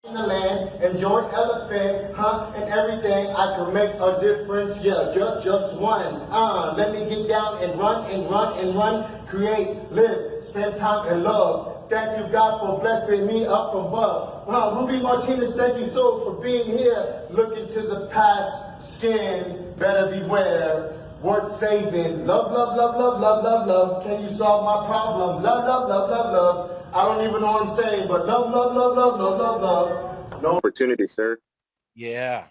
in the land, enjoy elephant, and everything. I can make a difference, yeah, just one. Let me get down and run and run and run, create, live, spend time and love. Thank you, God, for blessing me up from above. Ruby Martinez, thank you so for being here. Look into the past, skin, better beware. Worth saving, love, love, love, love, love, love, love. Can you solve my problem? Love, love, love, love, love. I don't even know what I'm saying, but love, love, love, love, love, love, love. No opportunity, sir. Yeah,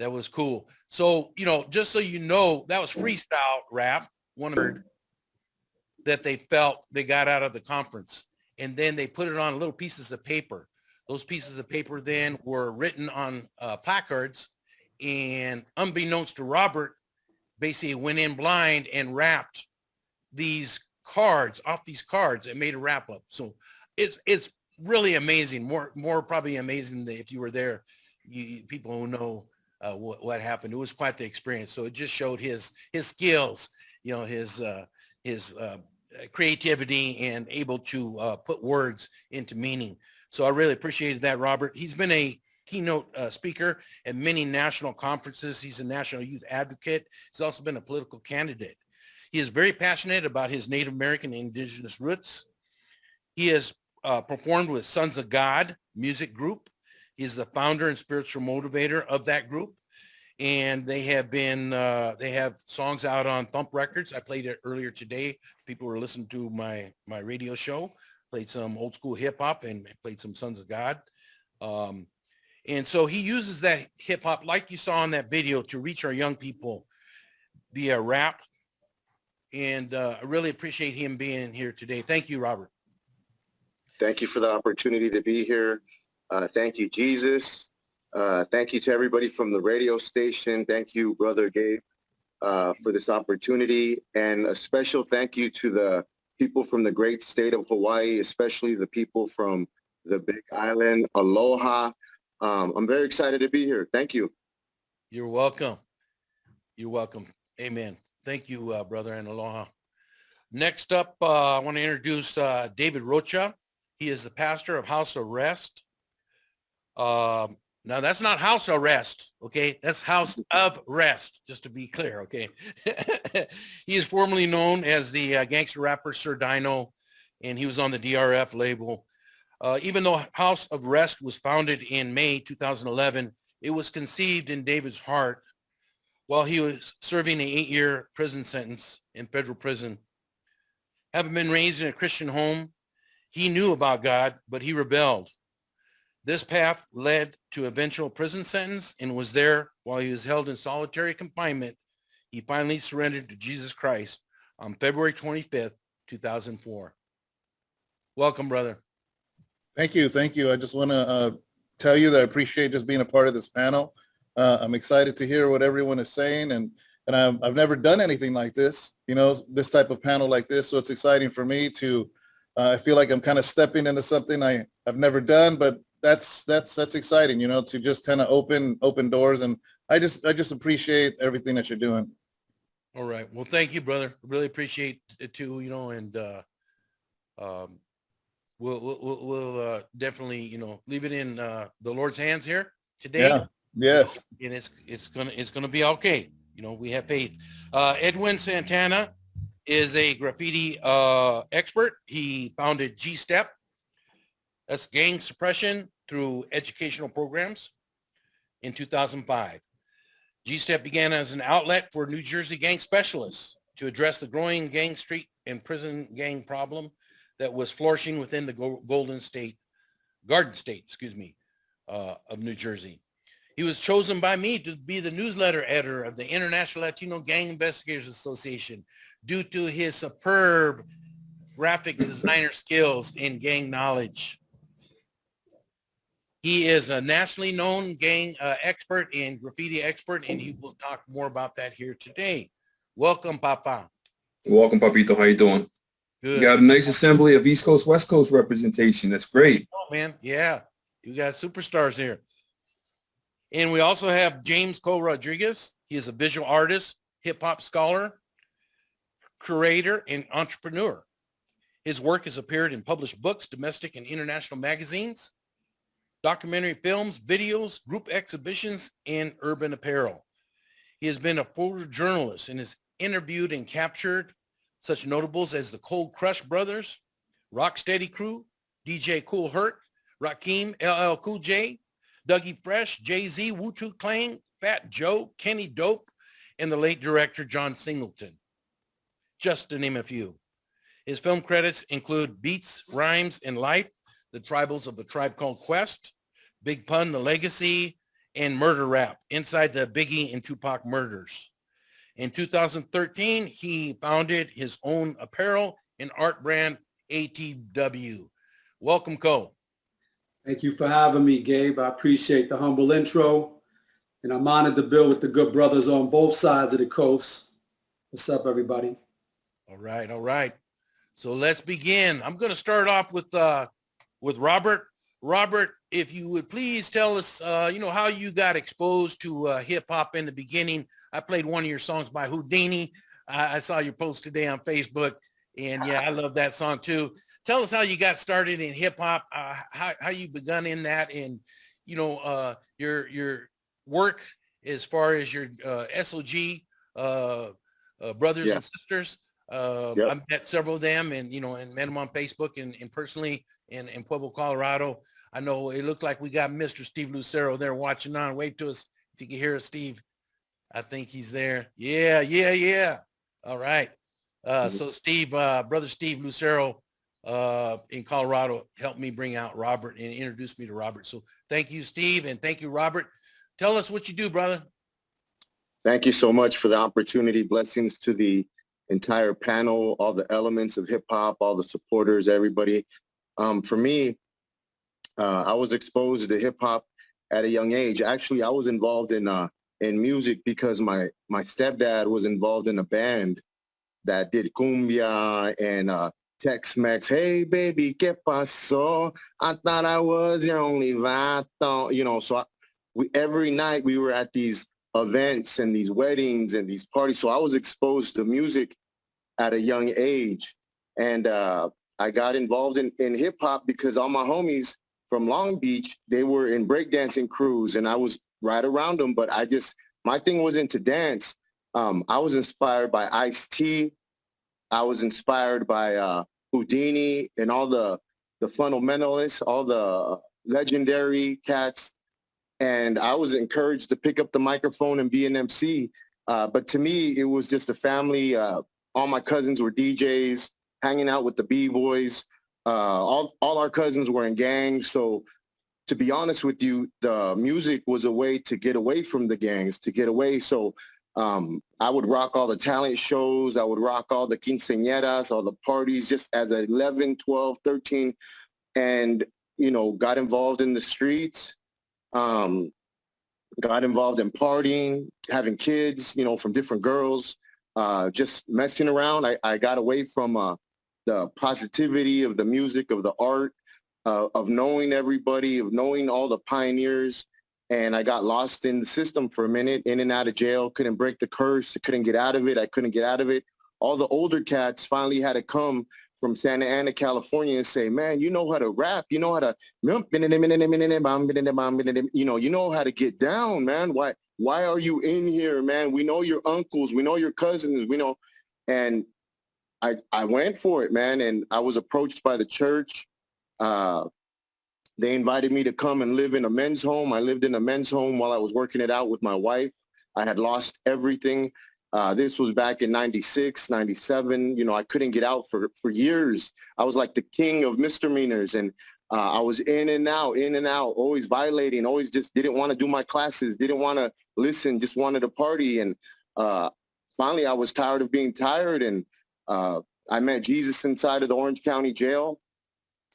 that was cool. So, just so you know, that was freestyle rap, one word that they felt they got out of the conference. And then they put it on little pieces of paper. Those pieces of paper then were written on placards, and unbeknownst to Robert, basically went in blind and wrapped these cards off these cards and made a wrap up. So it's really amazing. More probably amazing than if you were there. People who know what happened. It was quite the experience. So it just showed his skills, his creativity and able to put words into meaning. So I really appreciated that, Robert. He's been a keynote speaker at many national conferences. He's a national youth advocate. He's also been a political candidate. He is very passionate about his Native American and indigenous roots. He has performed with Sons of God music group. He's the founder and spiritual motivator of that group. And they have songs out on Thump Records. I played it earlier today. People were listening to my radio show, played some old school hip hop and played some Sons of God. And so he uses that hip hop, like you saw in that video, to reach our young people via rap. And I really appreciate him being here today. Thank you, Robert. Thank you for the opportunity to be here. Thank you, Jesus. Thank you to everybody from the radio station. Thank you, Brother Gabe, for this opportunity. And a special thank you to the people from the great state of Hawaii, especially the people from the Big Island. Aloha. I'm very excited to be here. Thank you. You're welcome. You're welcome. Amen. Thank you, brother, and aloha. Next up, I want to introduce David Rocha. He is the pastor of House of Rest. Now, that's not house arrest, okay? That's House of Rest, just to be clear, okay? He is formerly known as the gangster rapper Sir Dino, and he was on the DRF label. Even though House of Rest was founded in May 2011, it was conceived in David's heart while he was serving an 8-year prison sentence in federal prison. Having been raised in a Christian home, he knew about God, but he rebelled. This path led to eventual prison sentence and was there while he was held in solitary confinement. He finally surrendered to Jesus Christ on February 25th, 2004. Welcome, brother. Thank you. Thank you. I just want to tell you that I appreciate just being a part of this panel. I'm excited to hear what everyone is saying, and I've never done anything like this, this type of panel like this. So it's exciting for me to, I feel like I'm kind of stepping into something I've never done, but that's exciting, to just kind of open doors. And I just appreciate everything that you're doing. All right. Well, thank you, brother. Really appreciate it too, and we'll definitely, leave it in the Lord's hands here today. Yeah. Yes. And it's gonna be okay. We have faith. Edwin Santana is a graffiti expert. He founded G-Step. That's gang suppression through educational programs in 2005. G-Step began as an outlet for New Jersey gang specialists to address the growing gang street and prison gang problem that was flourishing within the Garden State, of New Jersey. He was chosen by me to be the newsletter editor of the International Latino Gang Investigators Association due to his superb graphic designer skills and gang knowledge. He is a nationally known gang expert and graffiti expert, and he will talk more about that here today. Welcome, Papa. Welcome, Papito. How you doing? Good. You got a nice assembly of East Coast, West Coast representation. That's great. Oh, man. Yeah. You got superstars here. And we also have James Cole Rodriguez. He is a visual artist, hip hop scholar, curator, and entrepreneur. His work has appeared in published books, domestic and international magazines. documentary films, videos, group exhibitions, and urban apparel. He has been a photojournalist and has interviewed and captured such notables as the Cold Crush Brothers, Rocksteady Crew, DJ Kool Herc, Rakim LL Cool J, Dougie Fresh, Jay-Z, Wu-Tang Clan, Fat Joe, Kenny Dope, and the late director John Singleton, just to name a few. His film credits include Beats, Rhymes, and Life, The Tribals of the Tribe Called Quest, Big Pun, The Legacy, and Murder Rap, Inside the Biggie and Tupac Murders. In 2013, he founded his own apparel and art brand, ATW. Welcome, Cole. Thank you for having me, Gabe. I appreciate the humble intro, and I'm honored to build with the good brothers on both sides of the coast. What's up, everybody? All right, all right. So let's begin. I'm going to start off with Robert. Robert, if you would please tell us, how you got exposed to hip hop in the beginning. I played one of your songs by Houdini. I saw your post today on Facebook, and yeah, I love that song too. Tell us how you got started in hip hop, how you begun in that, and your work as far as your SOG brothers and sisters. Yep. I met several of them, and met them on Facebook and personally in Pueblo, Colorado. I know it looked like we got Mr. Steve Lucero there watching on. Wave to us if you can hear us, Steve. I think he's there. Yeah. All right. So Steve, brother Steve Lucero in Colorado helped me bring out Robert and introduce me to Robert. So thank you, Steve, and thank you, Robert. Tell us what you do, brother. Thank you so much for the opportunity. Blessings to the entire panel, all the elements of hip hop, all the supporters, everybody. For me, I was exposed to hip hop at a young age. Actually, I was involved in music because my stepdad was involved in a band that did cumbia and Tex-Mex. Hey, baby, ¿qué pasó? I thought I was your only vato. So every night we were at these events and these weddings and these parties. So I was exposed to music at a young age. And I got involved in hip hop because all my homies from Long Beach, they were in breakdancing crews and I was right around them. But my thing wasn't to dance. I was inspired by Ice-T. I was inspired by Houdini and all the fundamentalists, all the legendary cats. And I was encouraged to pick up the microphone and be an MC. But to me, it was just a family. All my cousins were DJs, hanging out with the B-boys. All our cousins were in gangs. So to be honest with you, the music was a way to get away from the gangs, to get away. So I would rock all the talent shows. I would rock all the quinceañeras, all the parties, just as 11, 12, 13, and, got involved in the streets, got involved in partying, having kids, from different girls, just messing around. I got away from the positivity of the music, of the art, of knowing everybody, of knowing all the pioneers. And I got lost in the system for a minute, in and out of jail, couldn't break the curse, couldn't get out of it. I couldn't get out of it. All the older cats finally had to come from Santa Ana, California and say, man, you know how to rap, you know how to, you know how to get down, man. Why are you in here, man? We know your uncles, we know your cousins, we know. And I went for it, man. And I was approached by the church. They invited me to come and live in a men's home. I lived in a men's home while I was working it out with my wife. I had lost everything. This was back in 96, 97. I couldn't get out for years. I was like the king of misdemeanors. And I was in and out, always violating, always just didn't want to do my classes, didn't want to listen, just wanted to party. And finally, I was tired of being tired. And I met Jesus inside of the Orange County Jail.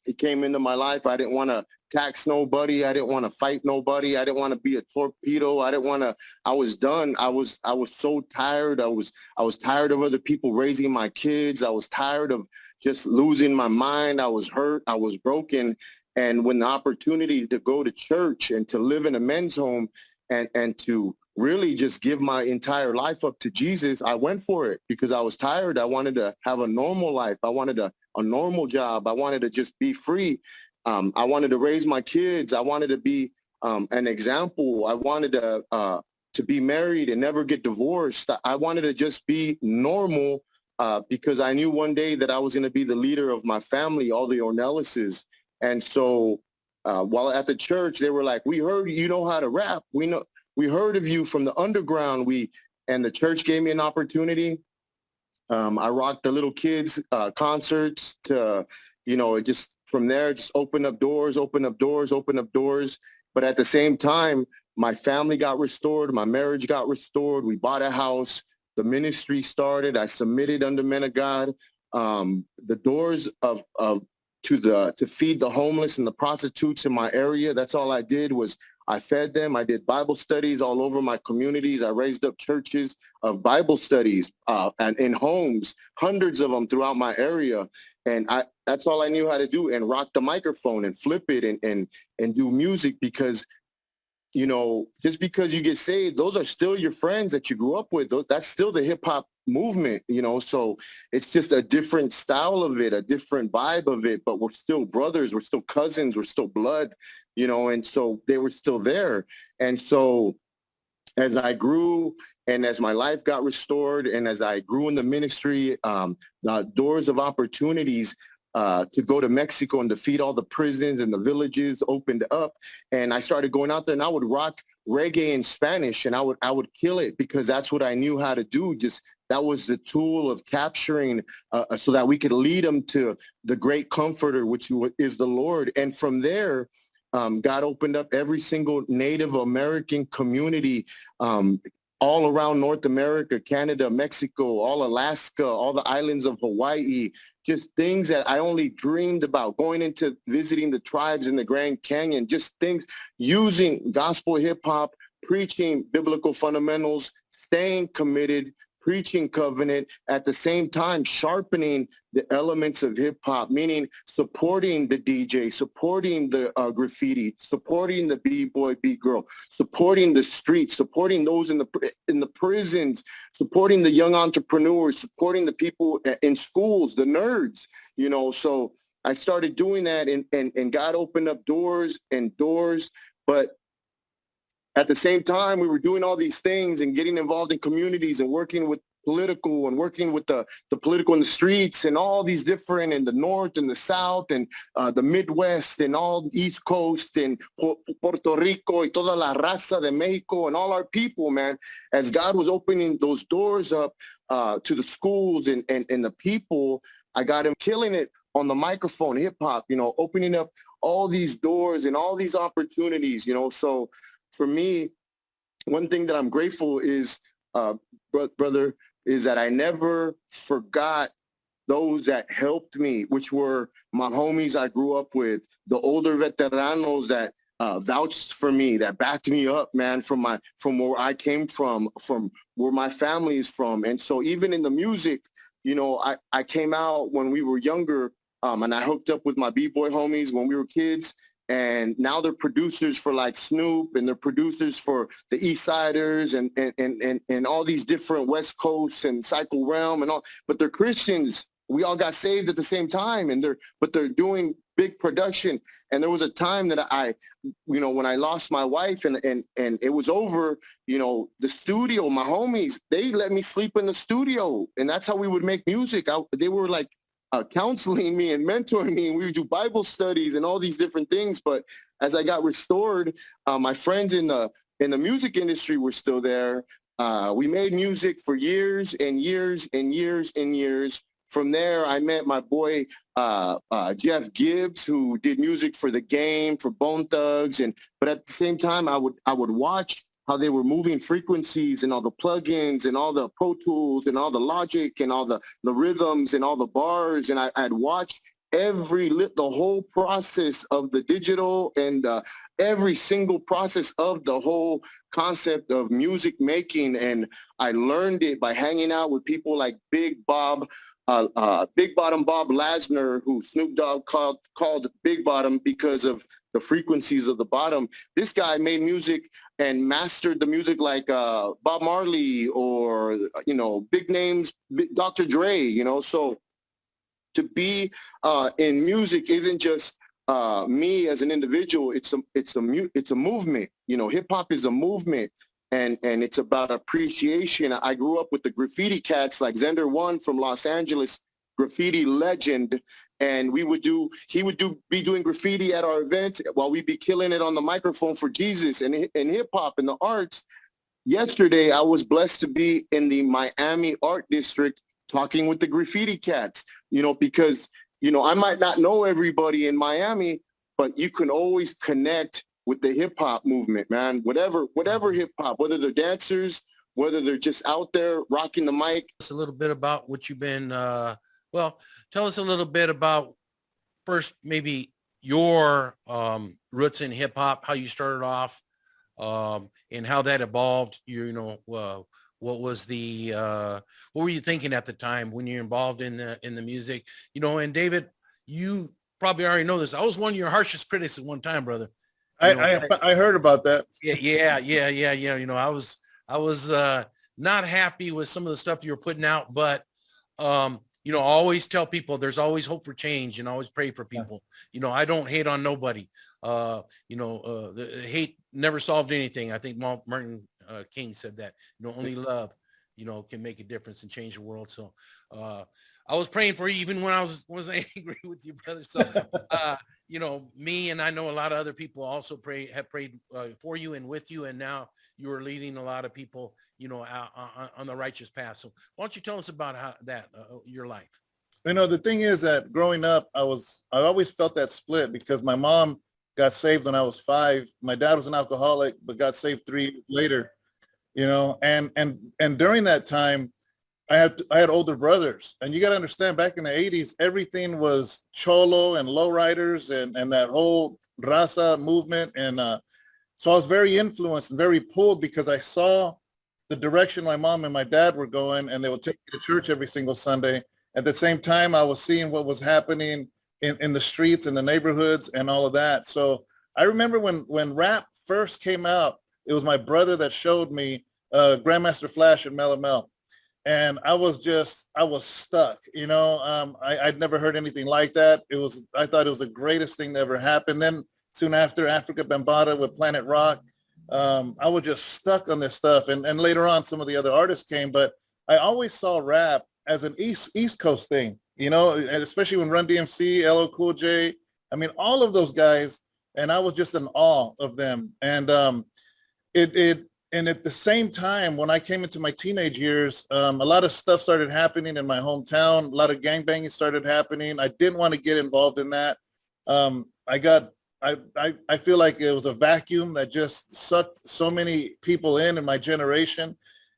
He came into my life. I didn't want to tax nobody. I didn't want to fight nobody. I didn't want to be a torpedo. I was done. I was so tired. I was tired of other people raising my kids. I was tired of just losing my mind. I was hurt. I was broken. And when the opportunity to go to church and to live in a men's home and to really just give my entire life up to Jesus, I went for it because I was tired. I wanted to have a normal life. I wanted a normal job. I wanted to just be free. I wanted to raise my kids. I wanted to be an example. I wanted to be married and never get divorced. I wanted to just be normal because I knew one day that I was going to be the leader of my family, all the Ornellises. And so while at the church, they were like, "We heard you know how to rap. We heard of you from the underground." And the church gave me an opportunity. I rocked the little kids concerts to, it just from there, just open up doors, open up doors, open up doors. But at the same time, my family got restored. My marriage got restored. We bought a house. The ministry started. I submitted under men of God. The doors to feed the homeless and the prostitutes in my area. That's all I did was I fed them. I did Bible studies all over my communities. I raised up churches of Bible studies and in homes, hundreds of them throughout my area. And that's all I knew how to do, and rock the microphone and flip it and do music, because just because you get saved, those are still your friends that you grew up with. That's still the hip hop movement, so it's just a different style of it, a different vibe of it, but we're still brothers, we're still cousins, we're still blood, and so they were still there. And so as I grew and as my life got restored and as I grew in the ministry, the doors of opportunities to go to Mexico and to feed all the prisons and the villages opened up. And I started going out there and I would rock reggae in Spanish, and I would kill it because that's what I knew how to do. Just that was the tool of capturing so that we could lead them to the great comforter, which is the Lord. And from there, God opened up every single Native American community all around North America, Canada, Mexico, all Alaska, all the islands of Hawaii, just things that I only dreamed about, going into visiting the tribes in the Grand Canyon, just things, using gospel hip hop, preaching biblical fundamentals, staying committed, preaching covenant, at the same time sharpening the elements of hip hop, meaning supporting the DJ, supporting the graffiti, supporting the b-boy, b-girl, supporting the streets, supporting those in the prisons, supporting the young entrepreneurs, supporting the people in schools, the nerds, So I started doing that, and God opened up doors and doors, but at the same time, we were doing all these things and getting involved in communities and working with political and working with the political in the streets and all these different, in the North and the South and the Midwest and all East Coast and Puerto Rico y toda la raza de Mexico and all our people, man, as God was opening those doors up to the schools and the people, I got him killing it on the microphone, hip hop, opening up all these doors and all these opportunities, So for me, one thing that I'm grateful is, brother, is that I never forgot those that helped me, which were my homies I grew up with, the older veteranos that vouched for me, that backed me up, man, from where I came from where my family is from. And so even in the music, I came out when we were younger, and I hooked up with my b-boy homies when we were kids. And now they're producers for like Snoop, and they're producers for the East Siders and all these different West Coast and Cycle Realm and all, but they're Christians. We all got saved at the same time, but they're doing big production. And there was a time that I when I lost my wife and it was over, the studio, my homies, they let me sleep in the studio, and that's how we would make music. They were like counseling me and mentoring me, and we would do Bible studies and all these different things. But as I got restored, my friends in the music industry were still there. We made music for years and years and years and years. From there, I met my boy Jeff Gibbs, who did music for The Game, for Bone Thugs, but at the same time, I would watch how they were moving frequencies and all the plugins and all the Pro Tools and all the Logic and all the rhythms and all the bars. And I'd watch the whole process of the digital and every single process of the whole concept of music making. And I learned it by hanging out with people like Big Bottom Bob Lasner, who Snoop Dogg called Big Bottom because of the frequencies of the bottom. This guy made music and mastered the music like Bob Marley or, big names, Dr. Dre, So to be in music isn't just me as an individual, it's a movement. You know, hip hop is a movement, and it's about appreciation. I grew up with the graffiti cats like Zender One from Los Angeles, graffiti legend, and he would be doing graffiti at our events while we'd be killing it on the microphone for Jesus and hip hop and the arts. Yesterday, I was blessed to be in the Miami Art District talking with the graffiti cats, you know, because, you know, I might not know everybody in Miami, but you can always connect with the hip hop movement, man. Whatever hip hop, whether they're dancers, whether they're just out there rocking the mic. Us a little bit about what you've been, well, tell us a little bit about first, maybe your roots in hip hop, how you started off, and how that evolved. You know, what was the what were you thinking at the time when you're involved in the music? You know, and David, you probably already know this. I was one of your harshest critics at one time, brother. I heard about that. Yeah. You know, I was not happy with some of the stuff you were putting out, but you know, I always tell people there's always hope for change, and always pray for people. You know, I don't hate on nobody. You know, the hate never solved anything. I think Martin King said that. You know, only love, you know, can make a difference and change the world. So I was praying for you even when I was angry with you, brother. So you know, me and I know a lot of other people also have prayed for you and with you, and now you are leading a lot of people, you know, on the righteous path. So why don't you tell us about how that your life? You know, the thing is that growing up, I always felt that split because my mom got saved when I was 5. My dad was an alcoholic, but got saved 3 years later. You know, and during that time, I had older brothers, and you got to understand, back in the 80s, everything was cholo and lowriders and that whole raza movement, and so I was very influenced and very pulled because I saw the direction my mom and my dad were going, and they would take me to church every single Sunday. At the same time, I was seeing what was happening in the streets and the neighborhoods and all of that. So I remember when rap first came out, it was my brother that showed me Grandmaster Flash and Mel Mel. And I was stuck, you know. I'd never heard anything like that. I thought it was the greatest thing that ever happened. Then soon after, Africa Bambaataa with Planet Rock, I was just stuck on this stuff. And later on, some of the other artists came, but I always saw rap as an East Coast thing, you know, and especially when Run DMC, LL Cool J, I mean, all of those guys, and I was just in awe of them. And and at the same time, when I came into my teenage years, a lot of stuff started happening in my hometown. A lot of gangbanging started happening. I didn't want to get involved in that. I feel like it was a vacuum that just sucked so many people in my generation.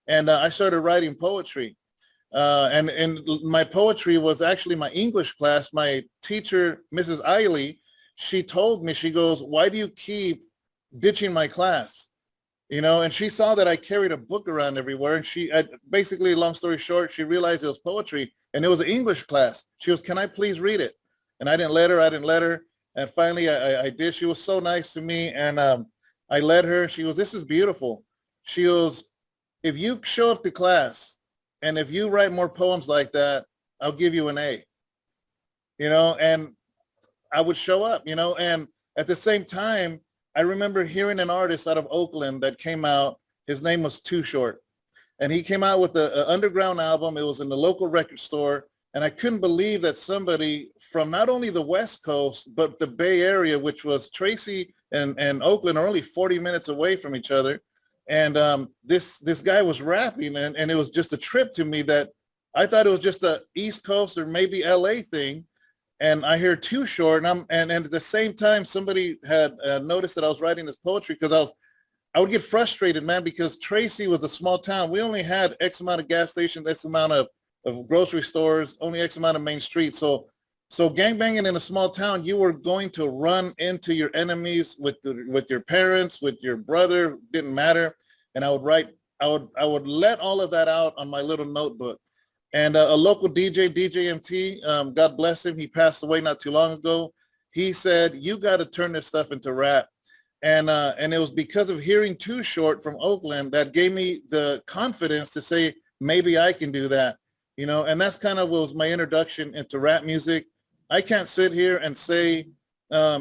And I started writing poetry. And my poetry was actually my English class. My teacher, Mrs. Eiley, she told me, she goes, "Why do you keep ditching my class?" You know, and she saw that I carried a book around everywhere. And basically, long story short, she realized it was poetry, and it was an English class. She goes, "Can I please read it?" And I didn't let her. And finally, I did. She was so nice to me. And I let her. She goes, "This is beautiful." She goes, "If you show up to class and if you write more poems like that, I'll give you an A." You know, and I would show up, you know, and at the same time, I remember hearing an artist out of Oakland that came out. His name was Too Short. And he came out with an underground album. It was in the local record store. And I couldn't believe that somebody from not only the West Coast, but the Bay Area, which was Tracy and Oakland are only 40 minutes away from each other. And this guy was rapping, and it was just a trip to me that I thought it was just a East Coast or maybe LA thing. And I hear Too Short, and at the same time, somebody had noticed that I was writing this poetry because I would get frustrated, man, because Tracy was a small town. We only had X amount of gas stations, X amount of grocery stores, only X amount of main streets. So gangbanging in a small town, you were going to run into your enemies with your parents, with your brother, didn't matter. And I would let all of that out on my little notebook. And a local DJ MT, God bless him, he passed away not too long ago. He said, "You got to turn this stuff into rap." And it was because of hearing Too Short from Oakland that gave me the confidence to say, maybe I can do that, you know. And that's kind of was my introduction into rap music. I can't sit here and say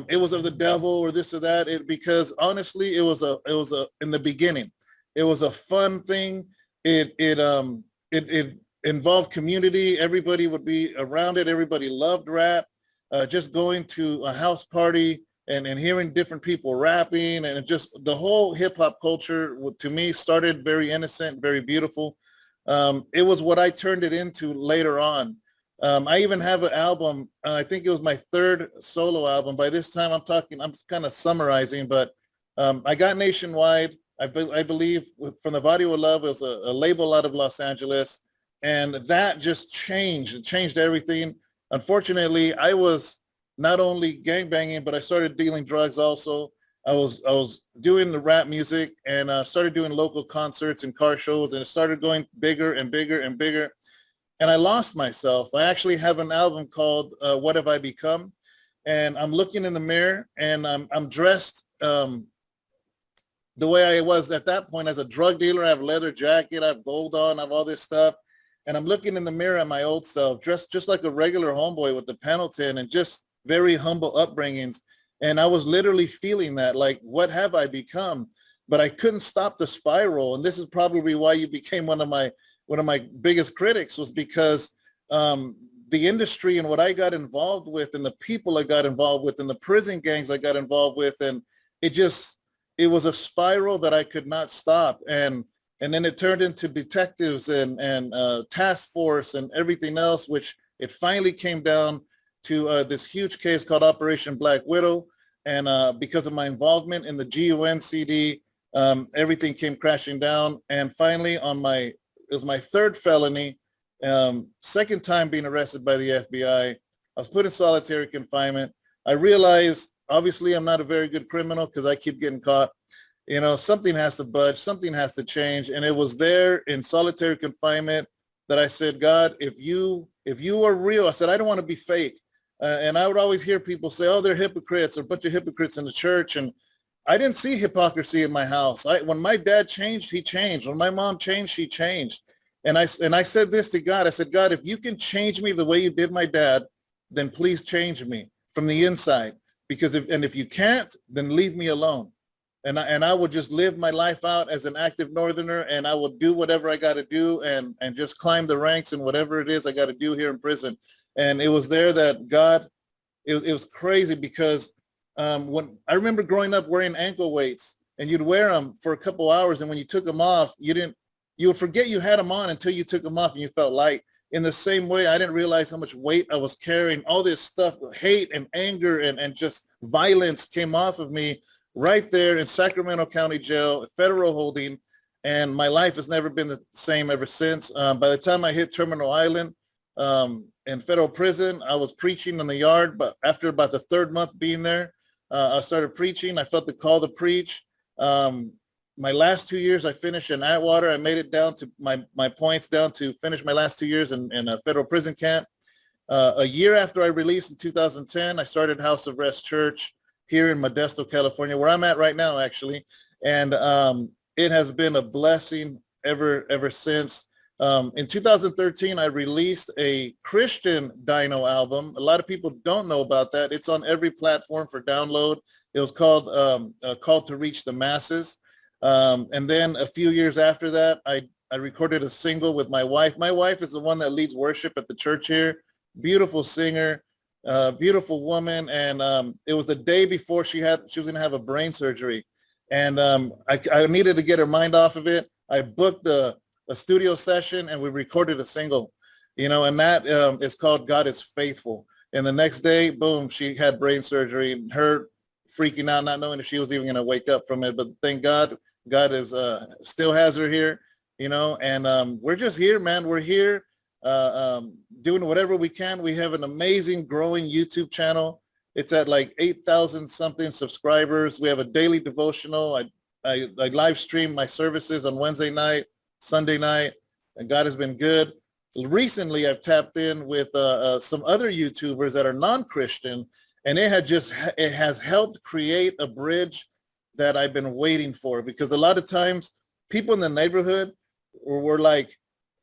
it was of the devil or this or that. Because honestly, it was in the beginning, it was a fun thing. It involved community. Everybody would be around it. Everybody loved rap. Just going to a house party and hearing different people rapping, and just the whole hip hop culture to me started very innocent, very beautiful. It was what I turned it into later on. I even have an album. I think it was my third solo album. By this time, I'm kind of summarizing, but I got nationwide. I believe from the Body of Love, it was a label out of Los Angeles, and that just changed. It changed everything. Unfortunately, I was not only gangbanging, but I started dealing drugs also. I was doing the rap music, and started doing local concerts and car shows, and it started going bigger and bigger and bigger. And I lost myself. I actually have an album called What Have I Become? And I'm looking in the mirror, and I'm dressed the way I was at that point as a drug dealer. I have a leather jacket, I have gold on, I have all this stuff. And I'm looking in the mirror at my old self, dressed just like a regular homeboy with the Pendleton and just very humble upbringings. And I was literally feeling that, like, what have I become? But I couldn't stop the spiral. And this is probably why you became one of my biggest critics, was because the industry and what I got involved with, and the people I got involved with, and the prison gangs I got involved with, and it was a spiral that I could not stop. And then it turned into detectives and task force and everything else, which it finally came down to this huge case called Operation Black Widow. And because of my involvement in the GUN CD, everything came crashing down. And finally, it was my third felony, second time being arrested by the FBI. I was put in solitary confinement. I realized, obviously, I'm not a very good criminal because I keep getting caught. Something has to budge, something has to change. And it was there in solitary confinement that I said, God, if you are real, I said, I don't want to be fake. And I would always hear people say, oh, they're hypocrites, or a bunch of hypocrites in the church. And I didn't see hypocrisy in my house. When my dad changed, he changed. When my mom changed, she changed. And I said this to God. I said, God, if you can change me the way you did my dad, then please change me from the inside. Because if you can't, then leave me alone. And I would just live my life out as an active Northerner, and I would do whatever I got to do and just climb the ranks and whatever it is I got to do here in prison. And it was there that God, it was crazy, because when I remember growing up wearing ankle weights, and you'd wear them for a couple hours, and when you took them off, you would forget you had them on until you took them off and you felt light. In the same way, I didn't realize how much weight I was carrying. All this stuff, hate and anger and just violence came off of me right there in Sacramento County Jail, federal holding. And my life has never been the same ever since. By the time I hit Terminal Island in federal prison, I was preaching in the yard. But after about the third month being there, I started preaching. I felt the call to preach. My last 2 years, I finished in Atwater. I made it down to my points down to finish my last 2 years in a federal prison camp. A year after I released in 2010, I started House of Rest Church here in Modesto, California, where I'm at right now, actually. And it has been a blessing ever since. In 2013, I released a Christian Dino album. A lot of people don't know about that. It's on every platform for download. It was called Called to Reach the Masses. And then a few years after that, I recorded a single with my wife. My wife is the one that leads worship at the church here. Beautiful singer, beautiful woman. And it was the day before she was going to have a brain surgery. And I needed to get her mind off of it. I booked a studio session, and we recorded a single, and that is called God is Faithful. And the next day, boom, she had brain surgery, her freaking out, not knowing if she was even going to wake up from it. But thank God, God is still has her here, and we're just here, man. We're here doing whatever we can. We have an amazing growing YouTube channel. It's at like 8,000 something subscribers. We have a daily devotional. I live stream my services on Wednesday night, Sunday night, and God has been good. Recently, I've tapped in with some other YouTubers that are non-Christian, and it has helped create a bridge that I've been waiting for, because a lot of times people in the neighborhood were like,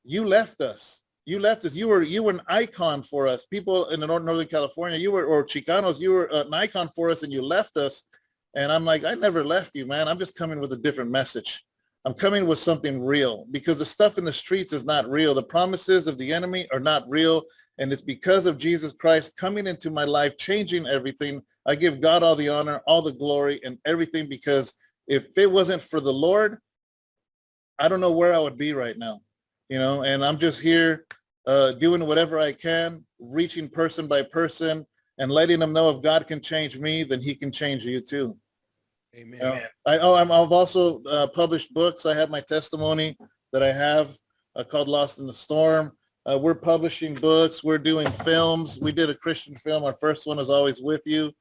you left us. You left us. You were an icon for us. People in the Northern California, or Chicanos, you were an icon for us, and you left us. And I'm like, I never left you, man. I'm just coming with a different message. I'm coming with something real, because the stuff in the streets is not real. The promises of the enemy are not real. And it's because of Jesus Christ coming into my life, changing everything. I give God all the honor, all the glory, and everything, because if it wasn't for the Lord, I don't know where I would be right now, and I'm just here doing whatever I can, reaching person by person and letting them know if God can change me, then he can change you too. Amen. I've also published books. I have my testimony that I have called Lost in the Storm. We're publishing books. We're doing films. We did a Christian film. Our first one is Always With You.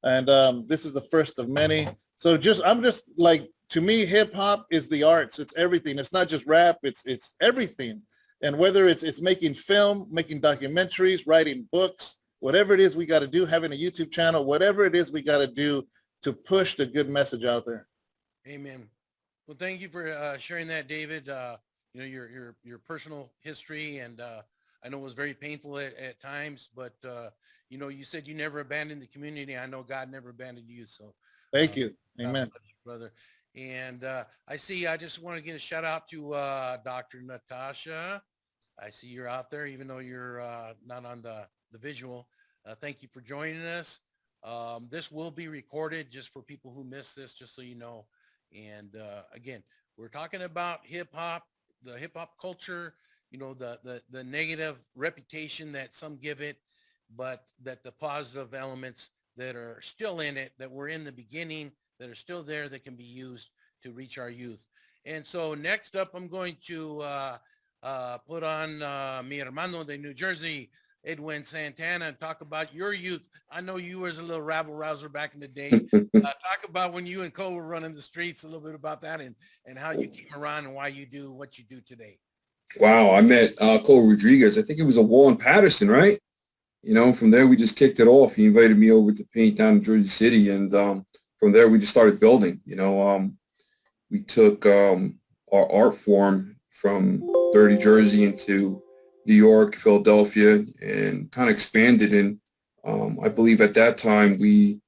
And this is the first of many. So I'm just like, to me, hip hop is the arts. It's everything. It's not just rap. It's everything. And whether it's making film, making documentaries, writing books, whatever it is we got to do, having a YouTube channel, whatever it is we got to do to push the good message out there. Amen. Well, thank you for sharing that, David. Your personal history, and I know it was very painful at times, but you said you never abandoned the community. I know God never abandoned you. So thank you. Amen. You, brother. And I just want to get a shout out to Dr. Natasha. I see you're out there, even though you're not on the visual. Thank you for joining us. This will be recorded just for people who missed this, just so you know. And again, we're talking about hip hop, the hip hop culture, the negative reputation that some give it, but that the positive elements that are still in it, that were in the beginning, that are still there, that can be used to reach our youth. And so next up, I'm going to put on mi hermano de New Jersey, Edwin Santana, and talk about your youth. I know you was a little rabble rouser back in the day. Talk about when you and Cole were running the streets, a little bit about that, and how you came around and why you do what you do today. Wow, I met Cole Rodriguez. I think it was a wall in Patterson, right? From there we just kicked it off. He invited me over to paint down in Jersey City, and from there we just started building. We took our art form from dirty Jersey into New York, Philadelphia, and kind of expanded. And I believe at that time we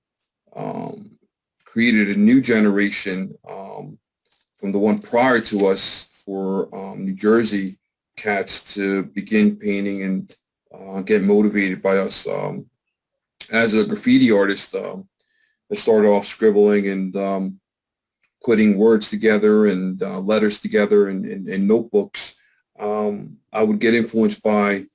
created a new generation from the one prior to us for New Jersey cats to begin painting and get motivated by us. As a graffiti artist, I started off scribbling and putting words together and letters together in notebooks. I would get influenced by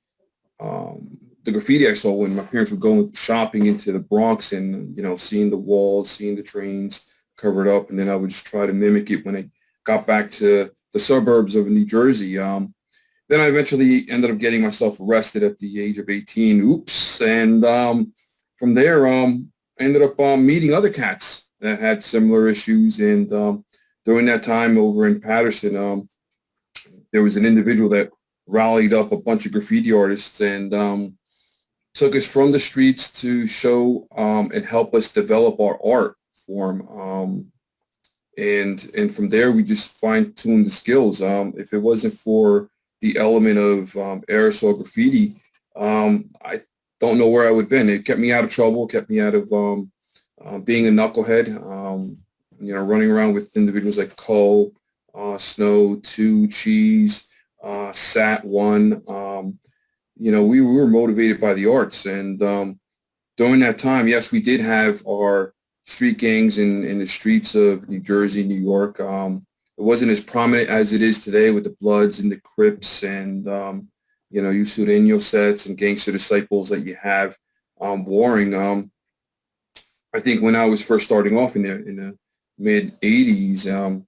the graffiti I saw when my parents were going shopping into the Bronx and, seeing the walls, seeing the trains covered up. And then I would just try to mimic it when I got back to the suburbs of New Jersey. Then I eventually ended up getting myself arrested at the age of 18. Oops. And from there, I ended up meeting other cats that had similar issues. And during that time over in Patterson, there was an individual that rallied up a bunch of graffiti artists and took us from the streets to show and help us develop our art form. And from there, we just fine-tuned the skills. If it wasn't for the element of aerosol graffiti, I don't know where I would have been. It kept me out of trouble, kept me out of being a knucklehead, running around with individuals like Cole, Snow, 2, Cheese, Sat 1. We were motivated by the arts. And during that time, yes, we did have our street gangs in the streets of New Jersey, New York. It wasn't as prominent as it is today with the Bloods and the Crips and, you Sureño sets and Gangster disciples that you have warring. I think when I was first starting off in the mid 80s,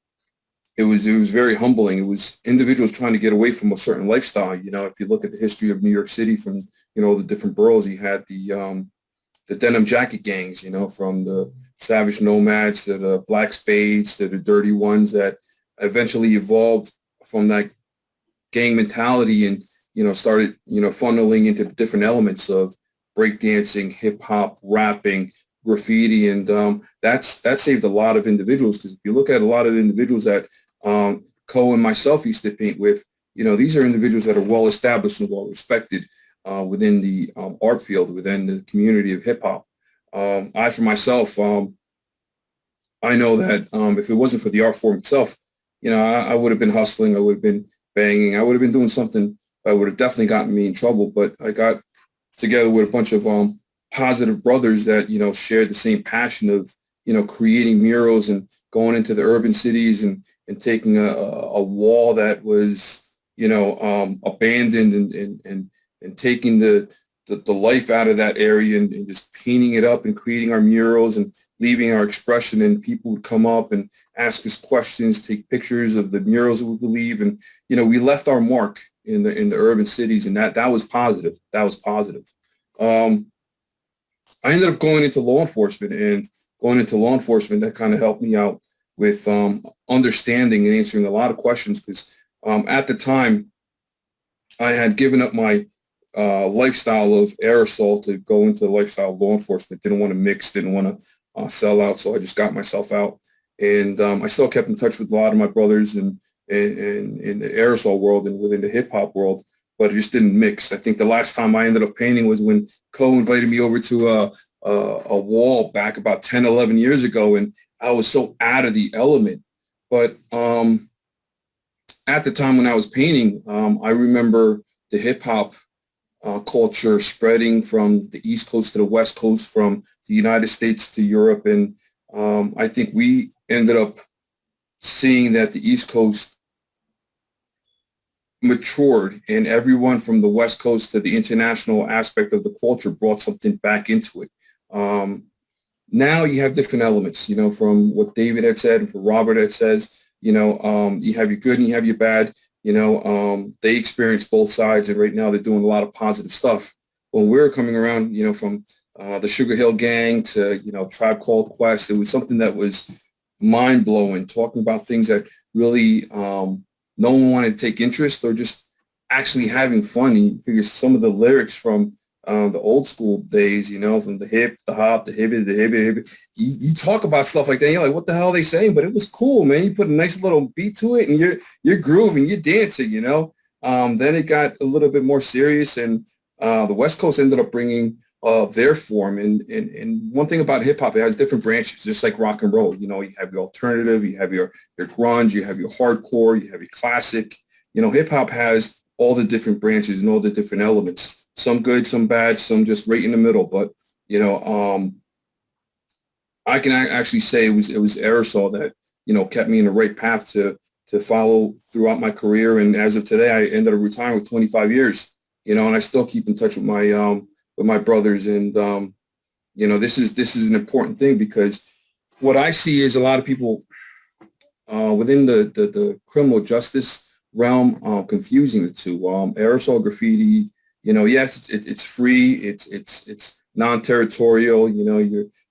it was very humbling. It was individuals trying to get away from a certain lifestyle. If you look at the history of New York City from, the different boroughs, you had the denim jacket gangs, from the Savage Nomads to the Black Spades to the Dirty Ones that eventually evolved from that gang mentality and, started, funneling into the different elements of breakdancing, hip hop, rapping, graffiti. And that saved a lot of individuals, because if you look at a lot of individuals that Cole and myself used to paint with, these are individuals that are well established and well respected within the art field, within the community of hip hop. I, for myself, I know that if it wasn't for the art form itself, I would have been hustling, I would have been banging, I would have been doing something that would have definitely gotten me in trouble. But I got together with a bunch of positive brothers that, shared the same passion of, creating murals and going into the urban cities and taking a wall that was, abandoned and taking the life out of that area and just painting it up and creating our murals and leaving our expression, and people would come up and ask us questions, take pictures of the murals that we believe. And, we left our mark in the urban cities, and that was positive. That was positive. I ended up going into law enforcement, and that kind of helped me out with understanding and answering a lot of questions, because at the time I had given up my lifestyle of aerosol to go into the lifestyle of law enforcement. Didn't want to mix, didn't want to sell out. So I just got myself out, and I still kept in touch with a lot of my brothers in the aerosol world and within the hip hop world, but it just didn't mix. I think the last time I ended up painting was when Ko invited me over to a wall back about 10, 11 years ago. And I was so out of the element. But at the time when I was painting, I remember the hip hop culture spreading from the East Coast to the West Coast, from the United States to Europe. And I think we ended up seeing that the East Coast matured, and everyone from the West Coast to the international aspect of the culture brought something back into it. Now you have different elements, from what David had said and from Robert had says, you have your good and you have your bad. They experience both sides, and right now they're doing a lot of positive stuff. When we're coming around, from the Sugar Hill Gang to, Tribe Called Quest, it was something that was mind blowing, talking about things that really no one wanted to take interest, or just actually having fun. And you figure some of the lyrics from the old school days, from the hip, the hop, the hibbit, the hibbit. You talk about stuff like that. You're like, what the hell are they saying? But it was cool, man. You put a nice little beat to it, and you're grooving, you're dancing. Then it got a little bit more serious, and the West Coast ended up bringing their form. And one thing about hip hop, it has different branches, just like rock and roll. You have your alternative, you have your grunge, you have your hardcore, you have your classic. Hip hop has all the different branches and all the different elements. Some good, some bad, some just right in the middle. But I can actually say it was aerosol that kept me in the right path to follow throughout my career. And as of today, I ended up retiring with 25 years. And I still keep in touch with my brothers. And this is an important thing, because what I see is a lot of people within the criminal justice realm confusing the two. Aerosol graffiti. Yes, it's free, it's non-territorial,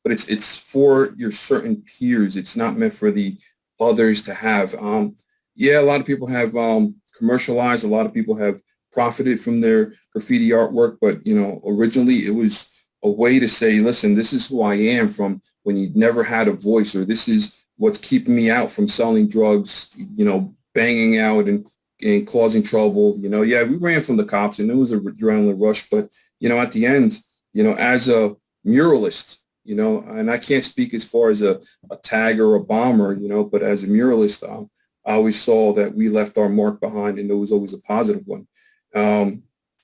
but it's for your certain peers. It's not meant for the others to have. A lot of people have commercialized, a lot of people have profited from their graffiti artwork, but originally it was a way to say, listen, this is who I am from when you never had a voice, or this is what's keeping me out from selling drugs, banging out and causing trouble. We ran from the cops, and it was a adrenaline rush. But, at the end, as a muralist, and I can't speak as far as a tagger or a bomber, but as a muralist, I always saw that we left our mark behind, and it was always a positive one.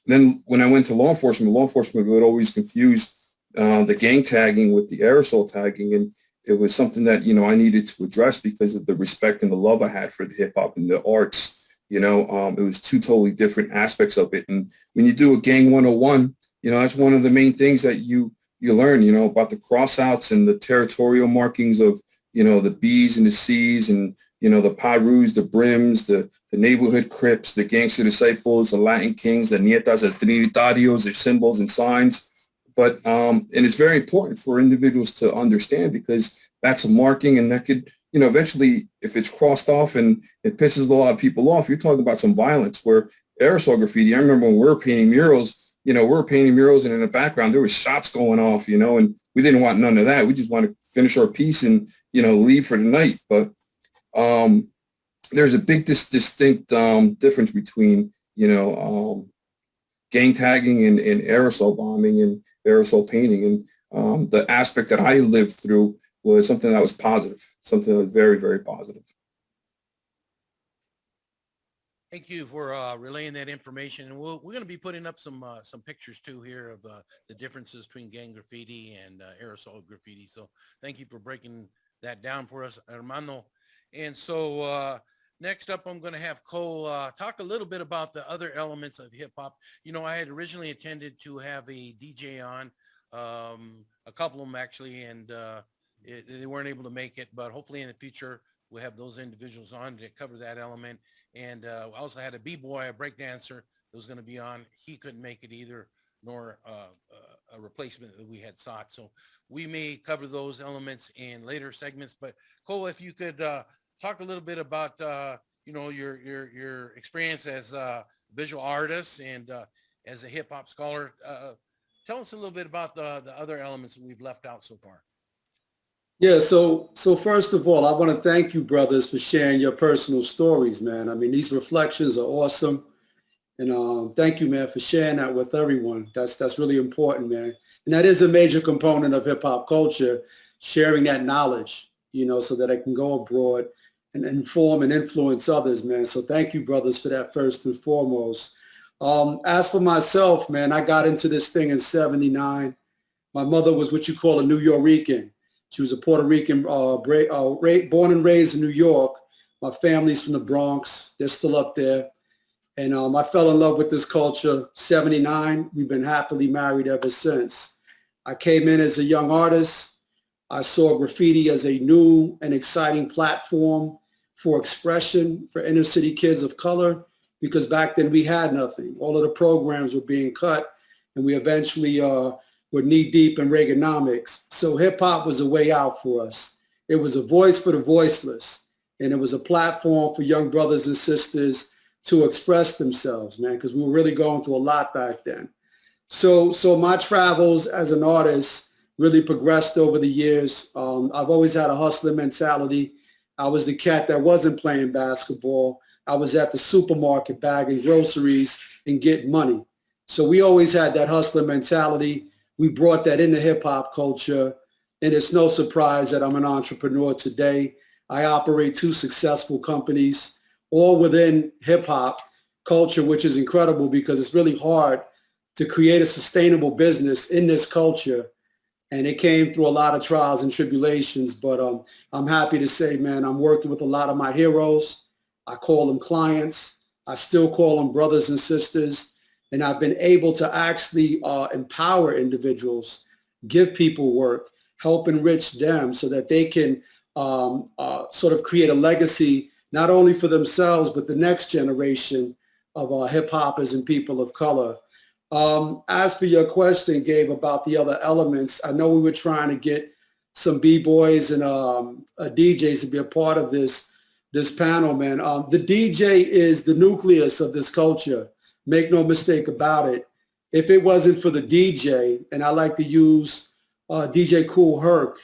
Then when I went to law enforcement would always confuse the gang tagging with the aerosol tagging. And it was something that, I needed to address because of the respect and the love I had for the hip hop and the arts. It was two totally different aspects of it. And when you do a gang 101, that's one of the main things that you learn, about the crossouts and the territorial markings of, the B's and the C's and, the Pyrus, the Brims, the neighborhood Crips, the Gangster Disciples, the Latin Kings, the Nietas, the Trinitarios, their symbols and signs. But, and it's very important for individuals to understand, because that's a marking, and that could, eventually, if it's crossed off and it pisses a lot of people off, you're talking about some violence. Where aerosol graffiti, I remember when we were painting murals, and in the background there was shots going off, and we didn't want none of that. We just want to finish our piece and, leave for the night. But there's a big distinct difference between, gang tagging and aerosol bombing and aerosol painting. And the aspect that I lived through was something that was positive, something that was very, very positive. Thank you for relaying that information. And we're going to be putting up some pictures too here of the differences between gang graffiti and aerosol graffiti. So thank you for breaking that down for us, Armando. And so next up, I'm going to have Cole talk a little bit about the other elements of hip hop. I had originally intended to have a DJ on, a couple of them actually, and they weren't able to make it, but hopefully in the future, we'll have those individuals on to cover that element. And I also had a b-boy, a breakdancer that was going to be on. He couldn't make it either, nor a replacement that we had sought. So we may cover those elements in later segments. But Cole, if you could talk a little bit about your experience as a visual artist and as a hip hop scholar. Tell us a little bit about the other elements that we've left out so far. Yeah, so first of all, I want to thank you, brothers, for sharing your personal stories, man. I mean, these reflections are awesome. And thank you, man, for sharing that with everyone. That's really important, man. And that is a major component of hip hop culture, sharing that knowledge, so that I can go abroad and inform and influence others, man. So thank you, brothers, for that first and foremost. As for myself, man, I got into this thing in '79. My mother was what you call a New Yorican. She was a Puerto Rican, born and raised in New York. My family's from the Bronx. They're still up there. And I fell in love with this culture. '79, we've been happily married ever since. I came in as a young artist. I saw graffiti as a new and exciting platform for expression for inner city kids of color, because back then we had nothing. All of the programs were being cut, and we eventually were knee deep in Reaganomics. So hip hop was a way out for us. It was a voice for the voiceless, and it was a platform for young brothers and sisters to express themselves, man, because we were really going through a lot back then. So my travels as an artist really progressed over the years. I've always had a hustler mentality. I was the cat that wasn't playing basketball. I was at the supermarket bagging groceries and getting money. So we always had that hustler mentality. We brought that into hip hop culture, and it's no surprise that I'm an entrepreneur today. I operate 2 successful companies, all within hip hop culture, which is incredible because it's really hard to create a sustainable business in this culture. And it came through a lot of trials and tribulations, but I'm happy to say, man, I'm working with a lot of my heroes. I call them clients. I still call them brothers and sisters. And I've been able to actually empower individuals, give people work, help enrich them so that they can sort of create a legacy, not only for themselves, but the next generation of hip hoppers and people of color. As for your question, Gabe, about the other elements, I know we were trying to get some B-boys and DJs to be a part of this panel, man. The DJ is the nucleus of this culture. Make no mistake about it. If it wasn't for the DJ, and I like to use DJ Kool Herc,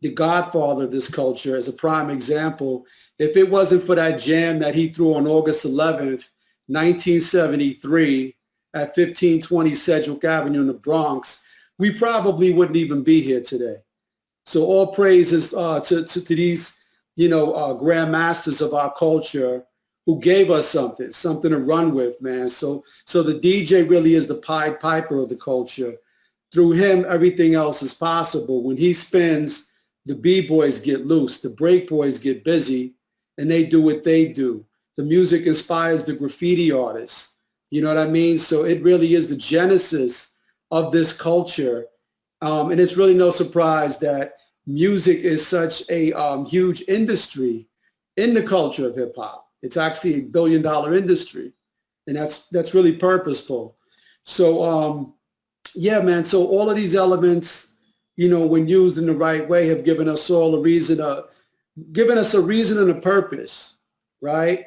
the godfather of this culture, as a prime example, if it wasn't for that jam that he threw on August 11th, 1973 at 1520 Sedgwick Avenue in the Bronx, we probably wouldn't even be here today. So all praises to these, grandmasters of our culture who gave us something to run with, man. So the DJ really is the Pied Piper of the culture. Through him, everything else is possible. When he spins, the B-boys get loose, the break boys get busy, and they do what they do. The music inspires the graffiti artists. You know what I mean? So it really is the genesis of this culture. And it's really no surprise that music is such a huge industry in the culture of hip hop. It's actually $1 billion industry, and that's really purposeful. So yeah, man. So all of these elements, when used in the right way, have given us all a reason and a purpose, right?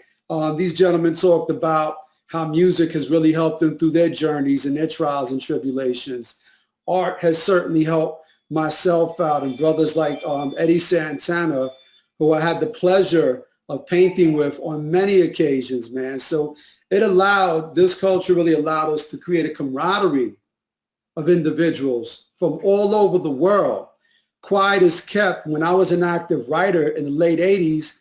These gentlemen talked about how music has really helped them through their journeys and their trials and tribulations. Art has certainly helped myself out, and brothers like Eddie Santana, who I had the pleasure of painting with on many occasions, man. So this culture really allowed us to create a camaraderie of individuals from all over the world. Quiet is kept. When I was an active writer in the late 80s,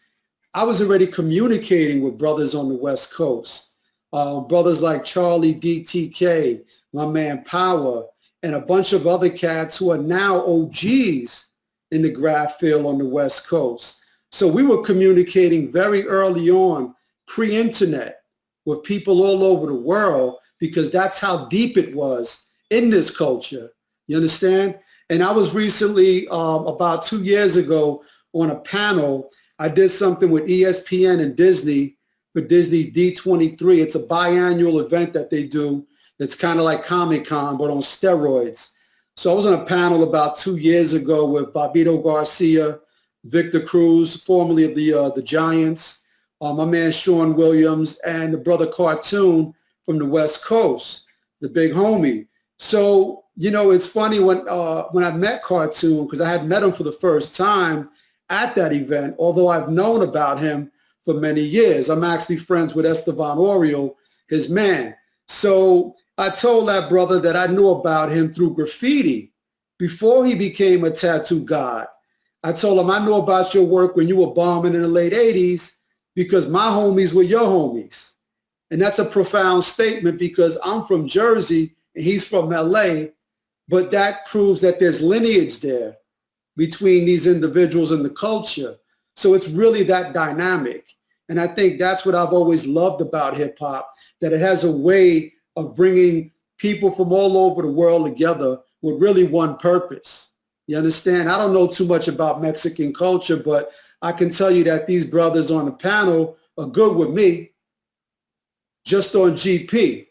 I was already communicating with brothers on the West Coast. Brothers like Charlie DTK, my man Power, and a bunch of other cats who are now OGs in the graph field on the West Coast. So we were communicating very early on, pre-internet, with people all over the world, because that's how deep it was in this culture. You understand? And I was recently, about 2 years ago, on a panel. I did something with ESPN and Disney for Disney's D23. It's a biannual event that they do. It's kind of like Comic-Con, but on steroids. So I was on a panel about 2 years ago with Bobito Garcia, Victor Cruz, formerly of the Giants, my man Sean Williams, and the brother Cartoon from the West Coast, the big homie. So, you know, it's funny when I met Cartoon, because I had met him for the first time at that event, although I've known about him for many years. I'm actually friends with Estevan Oriol, his man. So I told that brother that I knew about him through Graffiti before he became a tattoo god. I told him, I knew about your work when you were bombing in the late 80s because my homies were your homies. And that's a profound statement, because I'm from Jersey and he's from LA, but that proves that there's lineage there between these individuals and the culture. So it's really that dynamic. And I think that's what I've always loved about hip hop, that it has a way of bringing people from all over the world together with really one purpose. You understand? I don't know too much about Mexican culture, but I can tell you that these brothers on the panel are good with me, just on GP,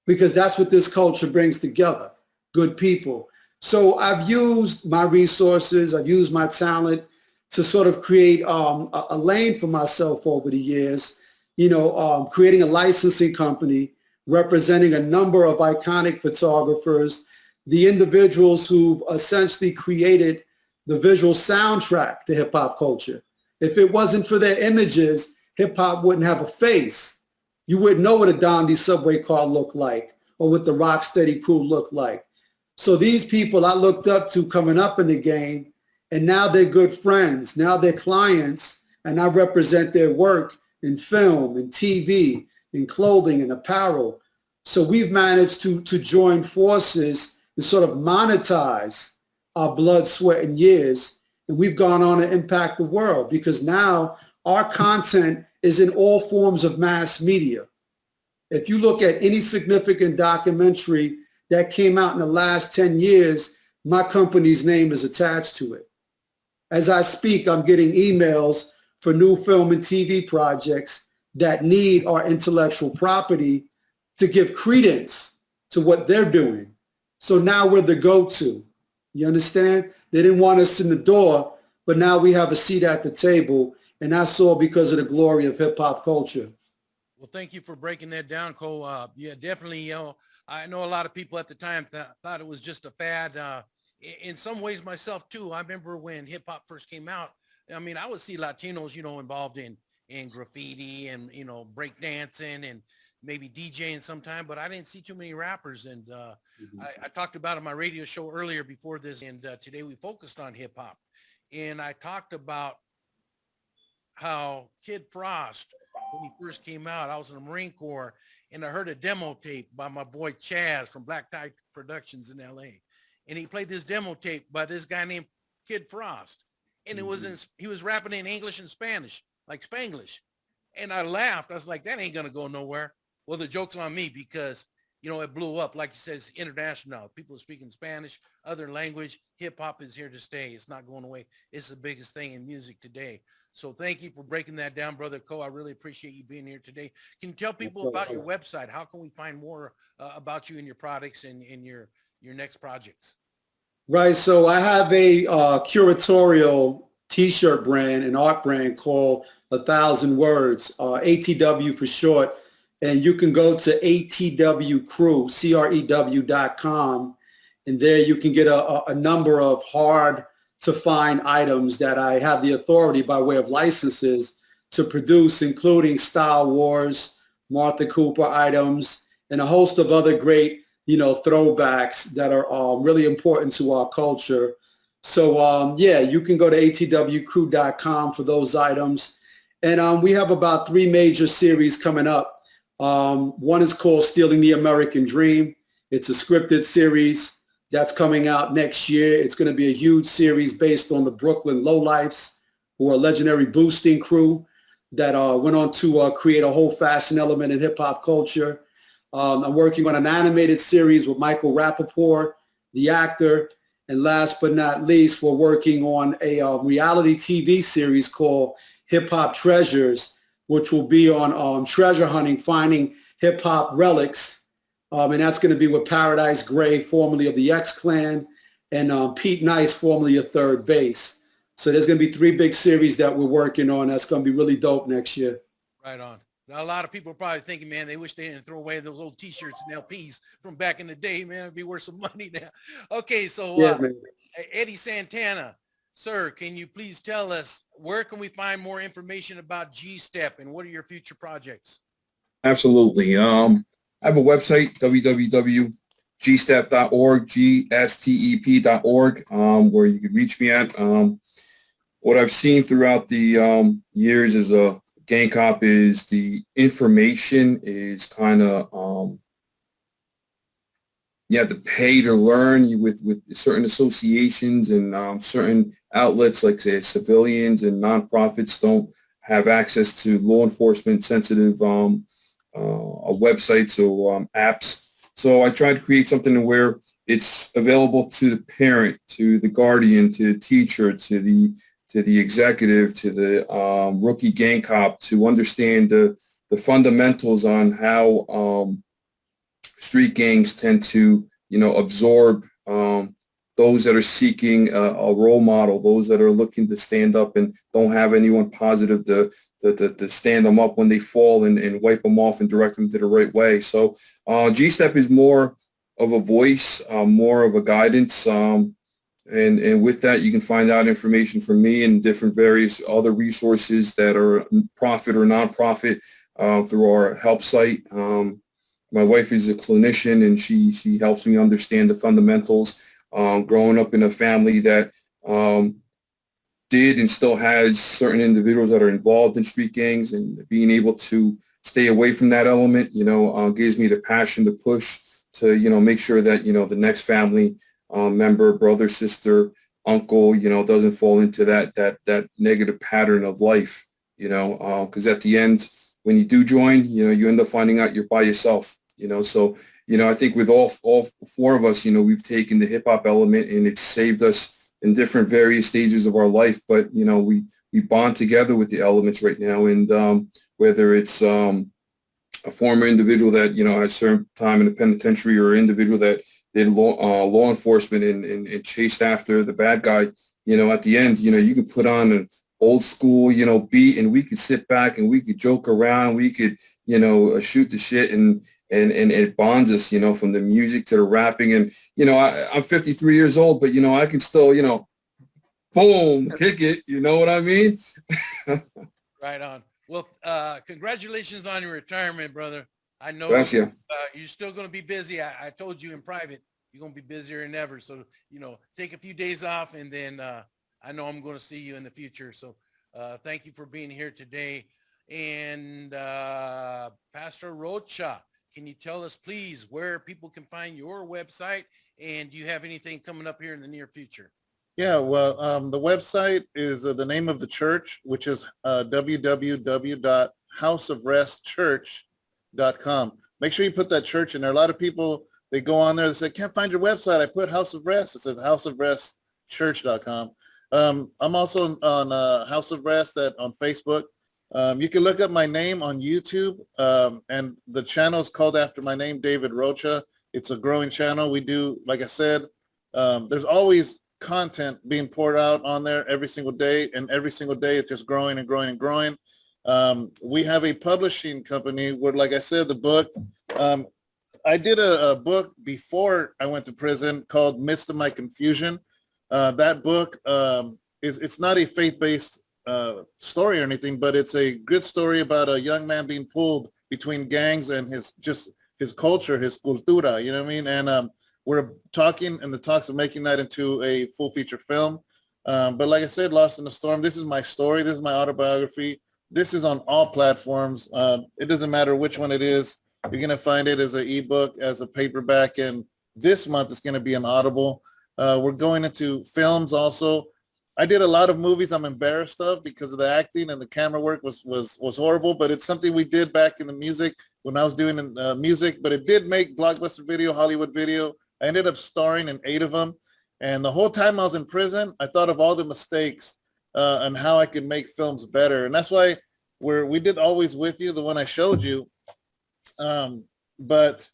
because that's what this culture brings together, good people. So I've used my resources, I've used my talent to sort of create a lane for myself over the years, creating a licensing company representing a number of iconic photographers, the individuals who've essentially created the visual soundtrack to hip hop culture. If it wasn't for their images, hip hop wouldn't have a face. You wouldn't know what a Dondi subway car looked like or what the Rocksteady crew looked like. So these people I looked up to coming up in the game, and now they're good friends. Now they're clients, and I represent their work in film and TV, in clothing and apparel. So we've managed to join forces and sort of monetize our blood, sweat, and years. And we've gone on to impact the world, because now our content is in all forms of mass media. If you look at any significant documentary that came out in the last 10 years, my company's name is attached to it. As I speak, I'm getting emails for new film and TV projects that need our intellectual property to give credence to what they're doing. So now we're the go-to. You understand? They didn't want us in the door, but now we have a seat at the table, and that's all because of the glory of hip hop culture. Well, thank you for breaking that down, Cole. Yeah, definitely. I know a lot of people at the time thought it was just a fad. In some ways myself too. I remember when hip hop first came out. I mean, I would see Latinos, involved in graffiti and, break dancing and maybe DJing sometime, but I didn't see too many rappers. And I talked about it on my radio show earlier before this. And today we focused on hip hop. And I talked about how Kid Frost, when he first came out, I was in the Marine Corps, and I heard a demo tape by my boy Chaz from Black Tie Productions in LA. And he played this demo tape by this guy named Kid Frost. And it was he was rapping in English and Spanish, like Spanglish. And I laughed. I was like, that ain't going to go nowhere. Well, the joke's on me, because, it blew up. Like you said, it's international now. People are speaking Spanish, other language. Hip hop is here to stay. It's not going away. It's the biggest thing in music today. So thank you for breaking that down, Brother Cole. I really appreciate you being here today. Can you tell people about your website? How can we find more about you and your products and your next projects? Right. So I have a curatorial T-shirt brand, an art brand called 1,000 Words, ATW for short. And you can go to atwcrew.com. And there you can get a number of hard to find items that I have the authority by way of licenses to produce, including Star Wars, Martha Cooper items, and a host of other great, throwbacks that are really important to our culture. So yeah, you can go to atwcrew.com for those items. And we have about 3 major series coming up. One is called Stealing the American Dream. It's a scripted series that's coming out next year. It's going to be a huge series based on the Brooklyn Lowlifes, who are a legendary boosting crew that went on to create a whole fashion element in hip hop culture. I'm working on an animated series with Michael Rappaport, the actor. And last but not least, we're working on a reality TV series called Hip Hop Treasures, which will be on treasure hunting, finding hip hop relics. And that's going to be with Paradise Gray, formerly of the X-Clan, and Pete Nice, formerly of Third Base. So there's going to be 3 big series that we're working on. That's going to be really dope next year. Right on. Now, a lot of people are probably thinking, man, they wish they didn't throw away those old T-shirts and LPs from back in the day, man. It'd be worth some money now. Okay, so Yeah, man. Eddie Santana, sir, can you please tell us where can we find more information about G-Step and what are your future projects? Absolutely. I have a website, www.gstep.org, gstep.org, where you can reach me at. What I've seen throughout the years as a gang cop is the information is kind of, you have to pay to learn with certain associations and certain outlets, like say civilians and nonprofits don't have access to law enforcement sensitive websites or apps. So I tried to create something where it's available to the parent, to the guardian, to the teacher, to the executive, to the rookie gang cop, to understand the fundamentals on how street gangs tend to, absorb those that are seeking a role model, those that are looking to stand up and don't have anyone positive to stand them up when they fall and wipe them off and direct them to the right way. So G-Step is more of a voice, more of a guidance. And with that, you can find out information from me and different various other resources that are profit or nonprofit through our help site. My wife is a clinician and she helps me understand the fundamentals. Growing up in a family that did and still has certain individuals that are involved in street gangs, and being able to stay away from that element, gives me the passion to push to, make sure that, the next family member, brother, sister, uncle, doesn't fall into that negative pattern of life, because at the end, when you do join, you end up finding out you're by yourself, so, I think with all 4 of us, we've taken the hip hop element and it's saved us in different various stages of our life, but, we bond together with the elements right now. And whether it's a former individual that, had served time in the penitentiary, or an individual that did law enforcement and chased after the bad guy, at the end, you can put on an old school, beat, and we could sit back and we could joke around. We could, shoot the shit, and it bonds us, from the music to the rapping. And, I'm 53 years old, but, I can still, boom, kick it. You know what I mean? Right on. Well, congratulations on your retirement, brother. I know Gracias. You're still going to be busy. I told you in private, you're going to be busier than ever. So, take a few days off, and then I know I'm going to see you in the future. So thank you for being here today. And Pastor Rocha, can you tell us, please, where people can find your website? And do you have anything coming up here in the near future? Yeah, well, the website is the name of the church, which is www.houseofrestchurch.com. Make sure you put that church in there. A lot of people, they go on there, they say, can't find your website. I put House of Rest. It says houseofrestchurch.com. I'm also on House of Rest on Facebook. You can look up my name on YouTube, and the channel is called after my name, David Rocha. It's a growing channel. We do, like I said, there's always content being poured out on there every single day, and every single day it's just growing and growing and growing. We have a publishing company where, like I said, the book, I did a book before I went to prison called Midst of My Confusion. That book it's not a faith-based story or anything, but it's a good story about a young man being pulled between gangs and his culture, his cultura, you know what I mean? And we're talking in the talks of making that into a full feature film. But like I said, Lost in the Storm, this is my story. This is my autobiography. This is on all platforms. It doesn't matter which one it is. You're going to find it as an ebook, as a paperback, and this month it's going to be an Audible. We're going into films also. I did a lot of movies I'm embarrassed of because of the acting and the camera work was horrible, but it's something we did back in the music when I was doing music, but it did make Blockbuster Video, Hollywood Video. I ended up starring in 8 of them. And the whole time I was in prison, I thought of all the mistakes and how I could make films better. And that's why we did Always With You, the one I showed you. But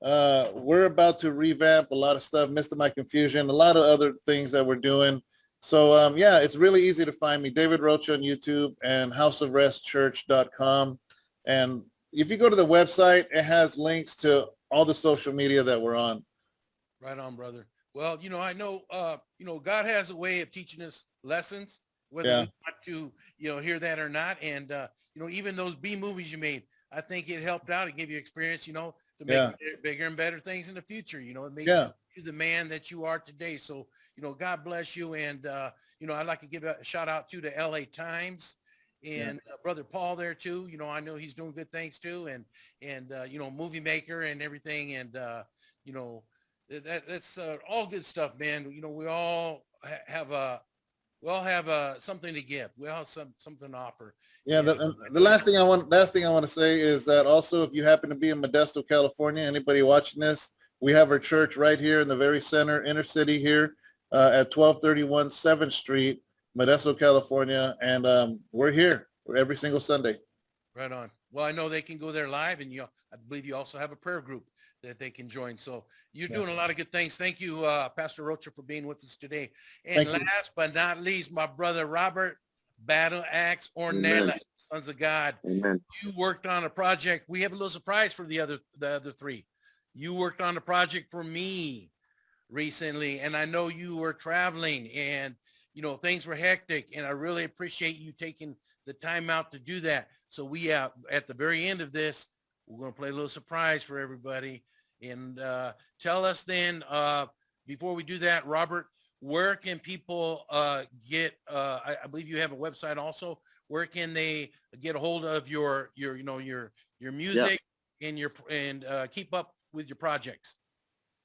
we're about to revamp a lot of stuff, Mr. My Confusion, a lot of other things that we're doing. So yeah, it's really easy to find me, David Rocha on YouTube and houseofrestchurch.com. And if you go to the website, it has links to all the social media that we're on. Right on, brother. Well, I know, God has a way of teaching us lessons, whether we want to, hear that or not. And, even those B movies you made, I think it helped out. It gave you experience, to make bigger and better things in the future. It made you the man that you are today. So, God bless you. And, I'd like to give a shout out to the LA Times and brother Paul there too. I know he's doing good things too. And movie maker and everything. And, that's all good stuff, man. We all have something to give. We all have something to offer. Yeah. The last thing I want to say is that also, if you happen to be in Modesto, California, anybody watching this, we have our church right here in the very center, inner city here at 1231 7th Street, Modesto, California. And we're here every single Sunday. Right on. Well, I know they can go there live, and I believe you also have a prayer group that they can join. So you're doing a lot of good things. Thank you, Pastor Rocha, for being with us today. And last but not least, my brother Robert Battle Axe Ornella, Sons of God. Amen. You worked on a project. We have a little surprise for the other 3. You worked on a project for me recently, and I know you were traveling, and things were hectic, and I really appreciate you taking the time out to do that. So we at the very end of this, we're going to play a little surprise for everybody. And tell us then, before we do that, Robert, where can people get, I believe you have a website also, where can they get a hold of your music and keep up with your projects?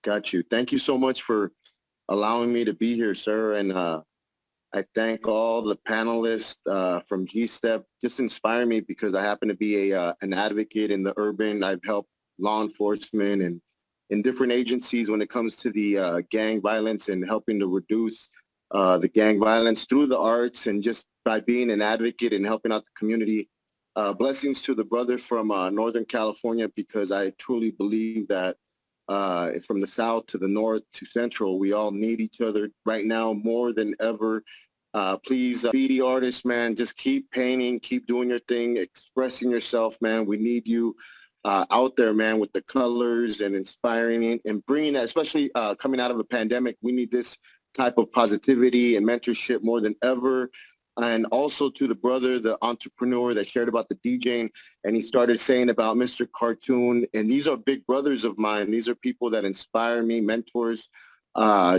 Got you. Thank you so much for allowing me to be here, sir. And I thank all the panelists from G-Step, just inspire me because I happen to be an advocate in the urban. I've helped law enforcement and in different agencies when it comes to the gang violence and helping to reduce the gang violence through the arts and just by being an advocate and helping out the community. Blessings to the brother from Northern California, because I truly believe that from the south to the north to central, we all need each other right now more than ever. Please, graffiti artists, man, just keep painting, keep doing your thing, expressing yourself, man. We need you out there, man, with the colors and inspiring it and bringing that, especially coming out of a pandemic. We need this type of positivity and mentorship more than ever. And also to the brother, the entrepreneur that shared about the DJing, and he started saying about Mr. Cartoon. And these are big brothers of mine. These are people that inspire me, mentors.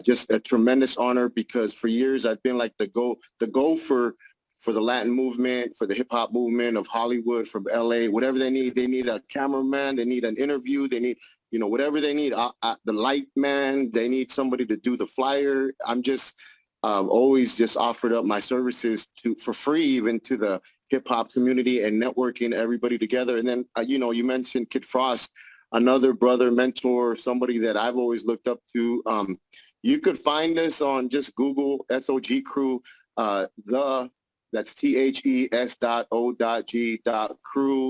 Just a tremendous honor, because for years I've been like the gopher for the Latin movement, for the hip hop movement of Hollywood, from LA, whatever they need. They need a cameraman, they need an interview, they need, whatever they need. The light man, they need somebody to do the flyer. I'm just always just offered up my services for free, even to the hip hop community and networking everybody together. And then, you mentioned Kid Frost, another brother, mentor, somebody that I've always looked up to. You could find us on just Google SOG Crew, that's THES.O.G.crew,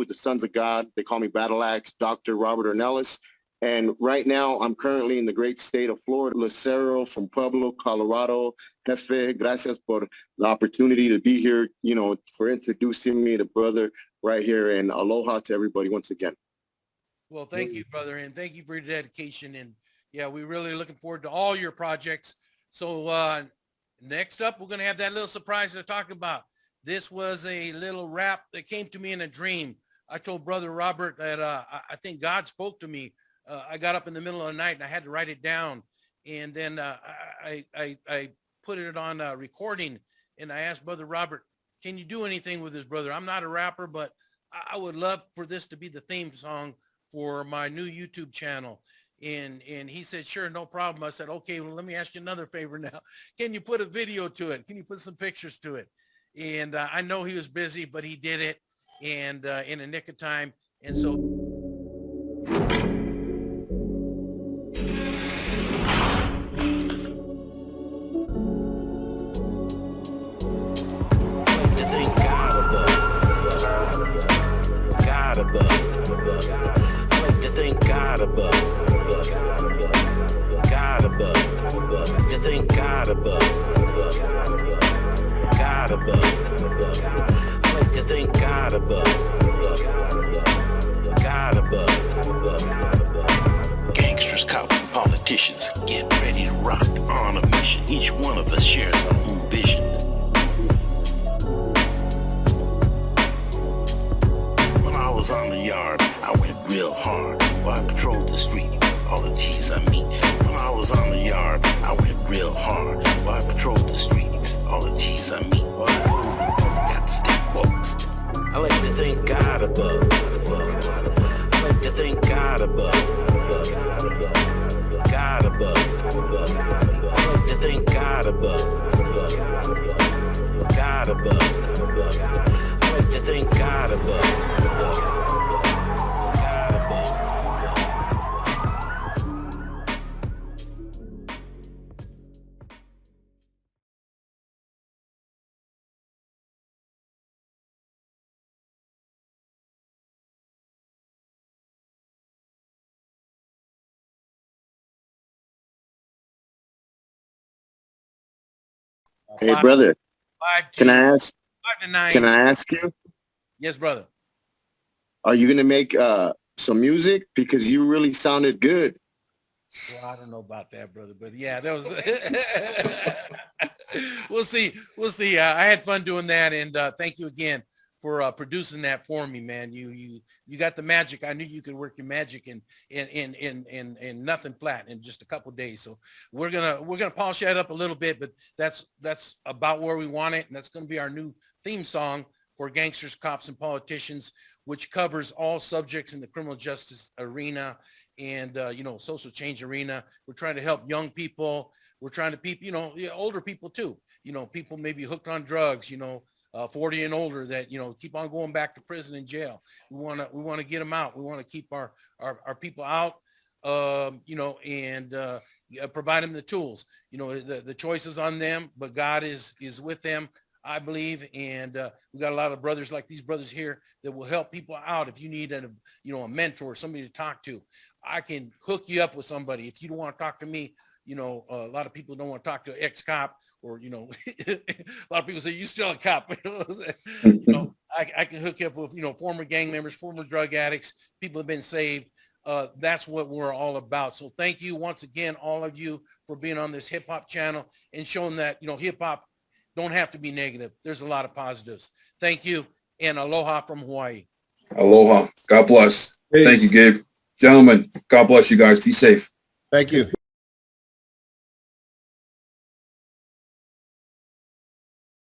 the Sons of God. They call me Battle Axe, Dr. Robert Ornelas. And right now, I'm currently in the great state of Florida. Lucero from Pueblo, Colorado. Jefe, gracias por la opportunity to be here, for introducing me to brother right here. And aloha to everybody once again. Well, thank you, brother, and thank you for your dedication. And yeah, we're really looking forward to all your projects. So next up, we're going to have that little surprise they're talking about. This was a little rap that came to me in a dream. I told Brother Robert that I think God spoke to me. I got up in the middle of the night and I had to write it down. And then I put it on recording, and I asked Brother Robert, can you do anything with this, brother? I'm not a rapper, but I would love for this to be the theme song for my new YouTube channel. And he said, sure, no problem. I said, okay, well, let me ask you another favor now. Can you put a video to it? Can you put some pictures to it? And I know he was busy, but he did it, and in a nick of time. And so Gangsters, cops, and politicians, get ready to rock on a mission. Each one of us shares our own vision. When I was on the yard, I went real hard. While I patrolled the streets, all the G's I meet. When I was on the yard, I went real hard. While I patrolled the streets, all the G's I meet. While I pulled the boat, got to stay woke. I like to thank God above. I like to thank God above. God above. I like to thank God above. God above. I like to thank God above. God above. Hey, brother, 5 can to I ask? 5 to 9. Can I ask you? Yes, brother. Are you gonna make some music, because you really sounded good? Well, I don't know about that, brother, but yeah, that was. We'll see. We'll see. I had fun doing that, and thank you again for producing that for me, man. You got the magic. I knew you could work your magic in nothing flat in just a couple of days. So we're gonna polish that up a little bit, but that's about where we want it, and that's gonna be our new theme song for Gangsters, Cops, and Politicians, which covers all subjects in the criminal justice arena and social change arena. We're trying to help young people. We're trying to older people too. People maybe hooked on drugs. 40 and older that keep on going back to prison and jail. We want to get them out. We want to keep our people out. And provide them the tools. The choice is on them, but God is with them, I believe. And we got a lot of brothers like these brothers here that will help people out. If you need a mentor, somebody to talk to, I can hook you up with somebody. If you don't want to talk to me, a lot of people don't want to talk to an ex-cop, or a lot of people say, you still a cop. I can hook you up with former gang members, former drug addicts, people have been saved. That's what we're all about. So thank you once again, all of you, for being on this hip hop channel and showing that hip hop don't have to be negative. There's a lot of positives. Thank you, and aloha from Hawaii. Aloha. God bless. Peace. Thank you, Gabe. Gentlemen, God bless you guys. Be safe. Thank you.